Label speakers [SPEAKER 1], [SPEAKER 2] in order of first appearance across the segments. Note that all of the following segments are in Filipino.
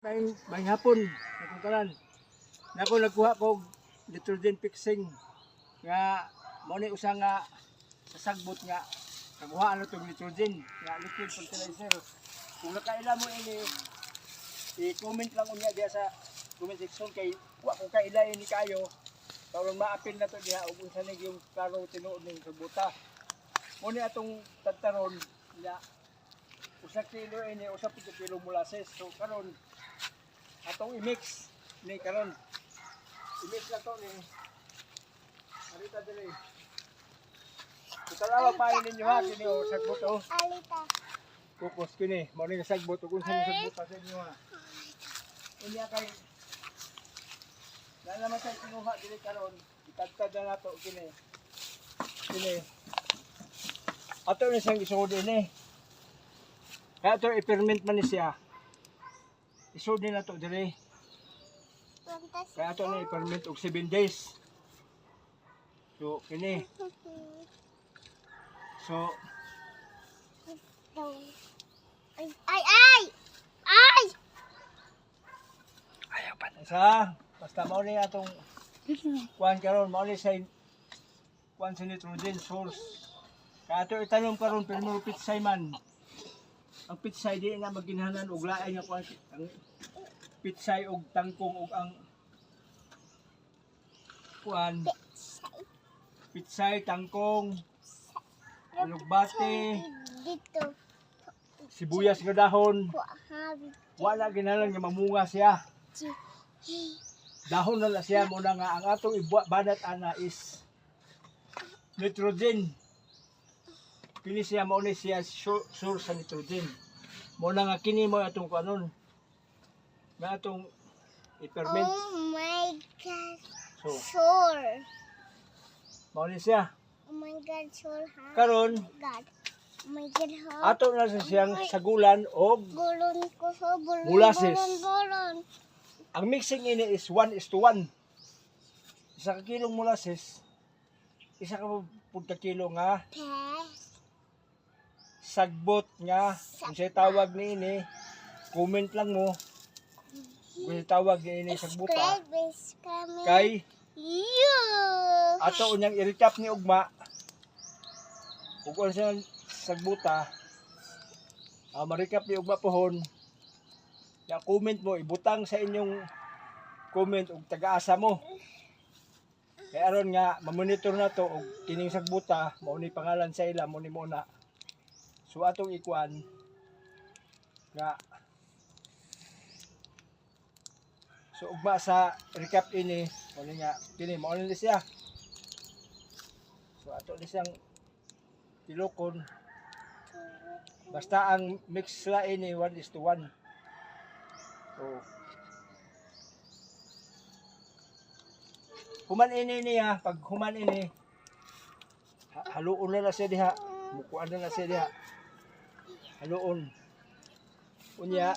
[SPEAKER 1] May hapon, nakuntaran. Nako nagkuha ko nitrogen fixing nga mo ni usa nga sasagbot nga kaguhaan na tong nitrogen nga liquid fertilizer. Kung nakaila mo ini i-comment lang unya diha sa comment section kay wa ko kaila ini kayo karon maapil na to diha ug unsa ning yung klaro tinuod ning sagbuta. Mo ni atong tagtaron ya usa kilo ini usa pud kilo molasses. So karon atong i-mix ni karon. I-mix na to ni Arita dili. Tutalawa pa ninyo ha kini o sagbot o.
[SPEAKER 2] Alita.
[SPEAKER 1] Kupos kini mao ni sagbot ug unsa ni sagbot sa inyo ha. Unya kay na naman sa kinuha dili karon itagtad na nato kini. Kini. Ato ni sang isud ini. Kaya ito i-ferment man ni siya. Isud ni nato diri. Kaya ito na i-ferment og 7 days. So kini. So
[SPEAKER 2] Ay!
[SPEAKER 1] ayaw pa sa basta mao ni atong kuan karon mao ni sa kuan sa nitrogen source. Kaya ito itanong karon pero pitsay man. Ang pitsay di na maginhanan og laay nga kuan ang pitsay og tangkong og ang kuan pitsay tangkong alugbate
[SPEAKER 2] Dito.
[SPEAKER 1] sibuyas nga dahon wala ginalan nga mamunga siya. Dahon na siya mo na nga ang atong ibanat ana is nitrogen. Kini siya mao ni siya source sa nitrogen. Mo na nga kini mo atong kanon. Nga atong i-ferment.
[SPEAKER 2] Oh my God.
[SPEAKER 1] So,
[SPEAKER 2] Sure.
[SPEAKER 1] mao ni siya.
[SPEAKER 2] Oh my God, sure ha.
[SPEAKER 1] Karon
[SPEAKER 2] God. Oh my God ha.
[SPEAKER 1] ato na siyang sagulan og
[SPEAKER 2] Bulon ko sa bulon.
[SPEAKER 1] Molasses.
[SPEAKER 2] Bulon.
[SPEAKER 1] ang mixing ini is 1:1. Isa ka kilong molasses, isa ka pud ka kilo nga
[SPEAKER 2] Pes.
[SPEAKER 1] sagbot nga unsay tawag ni ini comment lang mo kung tawag ni ini sagbota
[SPEAKER 2] Subscribe is coming.
[SPEAKER 1] kay
[SPEAKER 2] You.
[SPEAKER 1] ato unyang i-recap ni ugma ug unsa sagbota ma-recap ni ugma pohon ya comment mo ibutang sa inyong comment ug taga-asa mo kay aron nga ma-monitor na to ug kining sagbota mao ni pangalan sa ila mo ni muna. So atong ikuan nga so ugma sa recap ini mo ni nga kini mao ni siya. So ato ni siyang tilokon basta ang mix la ini 1:1. So human ini niya pag human ini haluon na siya diha mukuan na siya diha haluon unya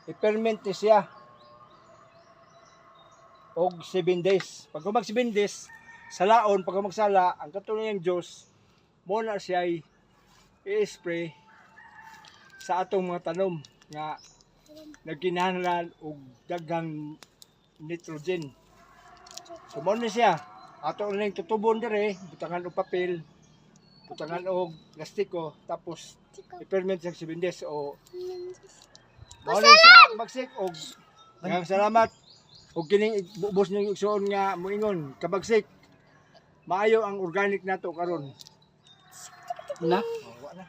[SPEAKER 1] i-ferment ni siya og 7 days pag mag 7 days salaon pag magsala ang katunayang Dios mo na siya i-spray sa atong mga tanom nga nagkinahanglan og daghang nitrogen. So mo ni siya ato na yung tutubon dire butangan og papel butangan og plastiko tapos i-ferment sa 7 days o mo ni siya magsik og daghang salamat og kining bubos ning igsoon nga moingon kabagsik maayo ang organic nato karon na